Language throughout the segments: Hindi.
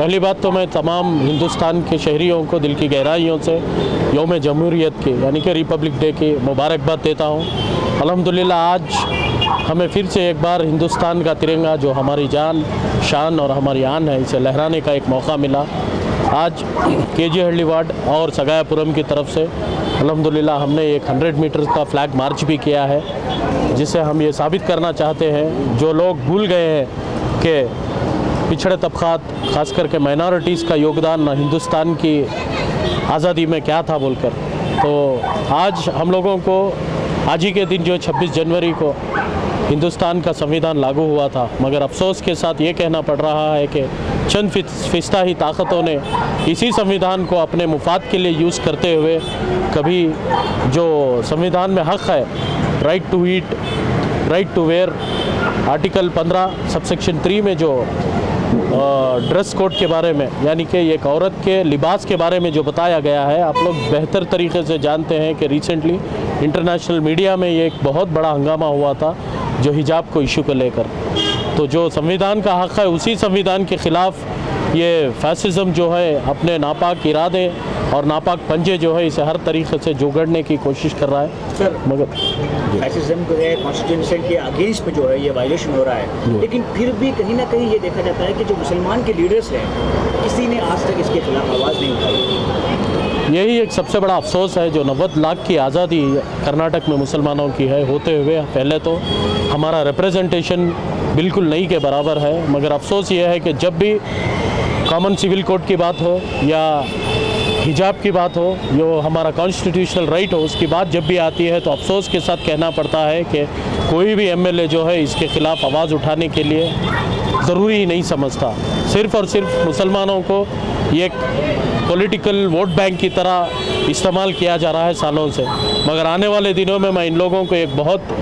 पहली बात तो मैं तमाम हिंदुस्तान के शहरियों को दिल की गहराइयों से यौम जमहूरियत की यानी कि रिपब्लिक डे की मुबारकबाद देता हूँ। अल्हम्दुलिल्लाह आज हमें फिर से एक बार हिंदुस्तान का तिरंगा जो हमारी जान, शान और हमारी आन है, इसे लहराने का एक मौका मिला। आज केजी हल्ली वार्ड और सगायापुरम की तरफ से अल्हम्दुलिल्लाह हमने एक 100 मीटर का फ्लैग मार्च भी किया है, जिससे हम ये साबित करना चाहते हैं जो लोग भूल गए हैं कि पिछड़े तबक़ात ख़ास करके माइनॉरिटीज़ का योगदान हिंदुस्तान की आज़ादी में क्या था बोलकर। तो आज हम लोगों को आज ही के दिन जो 26 जनवरी को हिंदुस्तान का संविधान लागू हुआ था, मगर अफसोस के साथ ये कहना पड़ रहा है कि चंद फिस्ता ही ताकतों ने इसी संविधान को अपने मुफाद के लिए यूज़ करते हुए कभी जो संविधान में हक़ है, right to eat, right to wear, article 15 subsection 3 में जो ड्रेस कोड के बारे में यानी कि एक औरत के लिबास के बारे में जो बताया गया है, आप लोग बेहतर तरीके से जानते हैं कि रिसेंटली इंटरनेशनल मीडिया में ये एक बहुत बड़ा हंगामा हुआ था जो हिजाब को इशू को लेकर। तो जो संविधान का हक़ है उसी संविधान के ख़िलाफ़ ये फैसिज़म जो है अपने नापाक इरादे और नापाक पंजे जो है इसे हर तरीक़े से जुगड़ने की कोशिश कर रहा है। सर मगर फैसिज़म जो है कॉन्स्टिट्यूशन के अगेंस्ट में जो है ये वायलेशन हो रहा है, लेकिन फिर भी कहीं ना कहीं ये देखा जाता है कि जो मुसलमान के लीडर्स हैं किसी ने आज तक इसके खिलाफ आवाज़ नहीं उठाई। यही एक सबसे बड़ा अफसोस है जो 90 लाख की आज़ादी कर्नाटक में मुसलमानों की है होते हुए पहले तो हमारा रिप्रेजेंटेशन बिल्कुल नहीं के बराबर है। मगर अफसोस ये है कि जब भी कॉमन सिविल कोड की बात हो या हिजाब की बात हो, जो हमारा कॉन्स्टिट्यूशनल राइट हो, उसकी बात जब भी आती है तो अफसोस के साथ कहना पड़ता है कि कोई भी एमएलए जो है इसके ख़िलाफ़ आवाज़ उठाने के लिए ज़रूरी ही नहीं समझता। सिर्फ़ और सिर्फ मुसलमानों को एक पॉलिटिकल वोट बैंक की तरह इस्तेमाल किया जा रहा है सालों से। मगर आने वाले दिनों में मैं इन लोगों को एक बहुत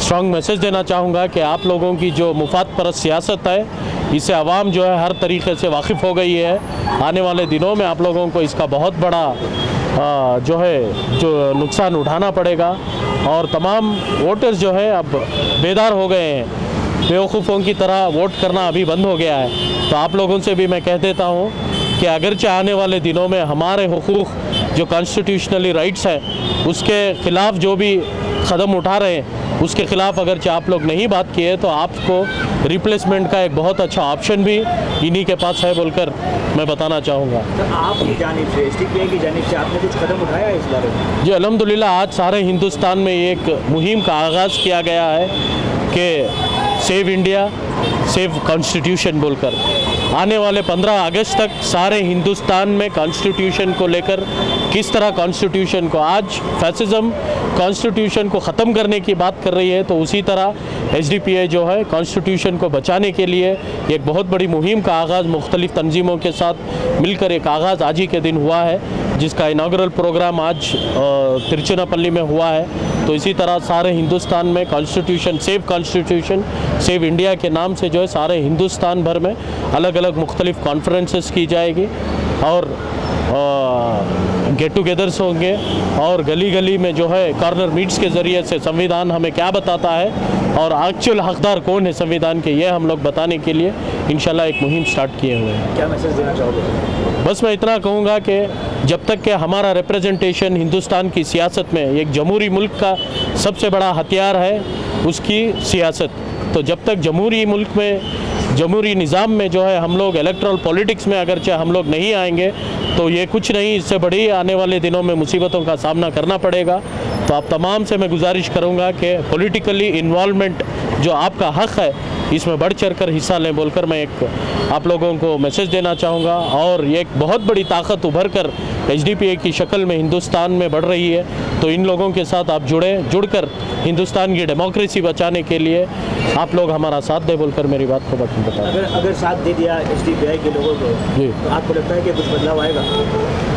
स्ट्रॉन्ग मैसेज देना चाहूँगा कि आप लोगों की जो मुफाद परस्त सियासत है इससे आवाम जो है हर तरीके से वाकिफ़ हो गई है। आने वाले दिनों में आप लोगों को इसका बहुत बड़ा जो है जो नुकसान उठाना पड़ेगा और तमाम वोटर्स जो है अब बेदार हो गए हैं, बेवकूफ़ों की तरह वोट करना अभी बंद हो गया है। तो आप लोगों से भी मैं कह देता हूँ कि अगरचे आने वाले दिनों में हमारे हुकूक़ जो कॉन्स्टिट्यूशनली राइट्स हैं उसके ख़िलाफ़ जो भी कदम उठा रहे हैं उसके ख़िलाफ़ अगरचे आप लोग नहीं बात किए तो आपको रिप्लेसमेंट का एक बहुत अच्छा ऑप्शन भी इन्हीं के पास है बोलकर मैं बताना चाहूँगा। तो आपकी जानिब से एसडीपीआई की जानिब से आपने कुछ कदम उठाया है इस बारे में? जी अल्हम्दुलिल्लाह आज सारे हिंदुस्तान में एक मुहिम का आगाज़ किया गया है कि सेव इंडिया सेव कॉन्स्टिट्यूशन बोलकर। आने वाले 15 अगस्त तक सारे हिंदुस्तान में कॉन्स्टिट्यूशन को लेकर किस तरह कॉन्स्टिट्यूशन को आज फैसिज़म कॉन्स्टिट्यूशन को ख़त्म करने की बात कर रही है, तो उसी तरह एसडीपीआई जो है कॉन्स्टिट्यूशन को बचाने के लिए एक बहुत बड़ी मुहिम का आगाज़ मुख्तलिफ़ तंजीमों के साथ मिलकर एक आगाज़ आज ही के दिन हुआ है, जिसका इनागुरल प्रोग्राम आज तिरुचिरापल्ली में हुआ है। तो इसी तरह सारे हिंदुस्तान में कॉन्स्टिट्यूशन सेव इंडिया के नाम से जो है सारे हिंदुस्तान भर में अलग अलग मुख्तलिफ़ कॉन्फ्रेंसेस की जाएगी और गेट टुगेदर्स होंगे और गली गली में जो है कॉर्नर मीट्स के ज़रिए से संविधान हमें क्या बताता है और एक्चुअल हकदार कौन है संविधान के, ये हम लोग बताने के लिए इंशाल्लाह एक मुहिम स्टार्ट किए हुए हैं। क्या मैसेज देना चाहोगे? बस मैं इतना कहूँगा कि जब तक कि हमारा रिप्रेजेंटेशन हिंदुस्तान की सियासत में एक जमहूरी मुल्क का सबसे बड़ा हथियार है उसकी सियासत, तो जब तक जमहूरी मुल्क में जमहूरी निज़ाम में जो है हम लोग इलेक्ट्रल पॉलिटिक्स में अगरचे हम लोग नहीं आएंगे तो ये कुछ नहीं, इससे बड़ी आने वाले दिनों में मुसीबतों का सामना करना पड़ेगा। तो आप तमाम से मैं गुजारिश करूँगा कि पॉलिटिकली इन्वॉल्वमेंट जो आपका हक़ है इसमें बढ़ चढ़ कर हिस्सा लें बोलकर मैं एक आप लोगों को मैसेज देना चाहूँगा। और ये एक बहुत बड़ी ताकत उभर कर एसडीपीआई की शक्ल में हिंदुस्तान में बढ़ रही है, तो इन लोगों के साथ आप जुड़कर हिंदुस्तान की डेमोक्रेसी बचाने के लिए आप लोग हमारा साथ दे बोलकर मेरी बात को बता। अगर साथ दे दिया एसडीपीआई के लोगों को जी तो आपको लगता है कि कुछ बदलाव आएगा?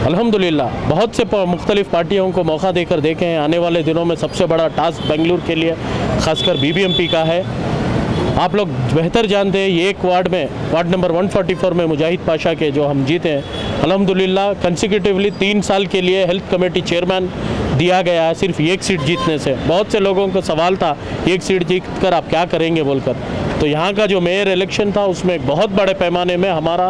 अल्हम्दुलिल्लाह बहुत से मुख्तलिफ़ पार्टियों को मौका देकर देखें हैं। आने वाले दिनों में सबसे बड़ा टास्क बेंगलुरु के लिए ख़ासकर बीबीएमपी का है। आप लोग बेहतर जानते हैं ये एक वार्ड नंबर 144 में मुजाहिद पाशा के जो हम जीते हैं अल्हम्दुलिल्लाह कंसेक्यूटिवली 3 साल के लिए हेल्थ कमेटी चेयरमैन दिया गया है सिर्फ एक सीट जीतने से। बहुत से लोगों को सवाल था एक सीट जीत कर आप क्या करेंगे बोलकर, तो यहाँ का जो मेयर इलेक्शन था उसमें एक बहुत बड़े पैमाने में हमारा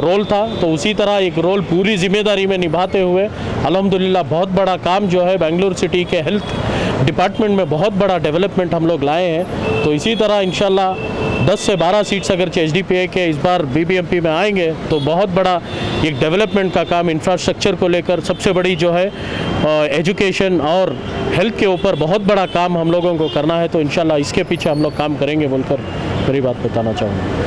रोल था, तो उसी तरह एक रोल पूरी जिम्मेदारी में निभाते हुए अल्हम्दुलिल्लाह बहुत बड़ा काम जो है बेंगलुरु सिटी के हेल्थ डिपार्टमेंट में बहुत बड़ा डेवलपमेंट हम लोग लाए हैं। तो इसी तरह इंशाल्लाह 10 से 12 सीट्स अगर HDPA के इस बार BBMP में आएंगे तो बहुत बड़ा एक डेवलपमेंट का काम इंफ्रास्ट्रक्चर को लेकर, सबसे बड़ी जो है एजुकेशन और हेल्थ के ऊपर बहुत बड़ा काम हम लोगों को करना है। तो इंशाल्लाह इसके पीछे हम लोग काम करेंगे बोलकर मेरी बात बताना चाहूँगा।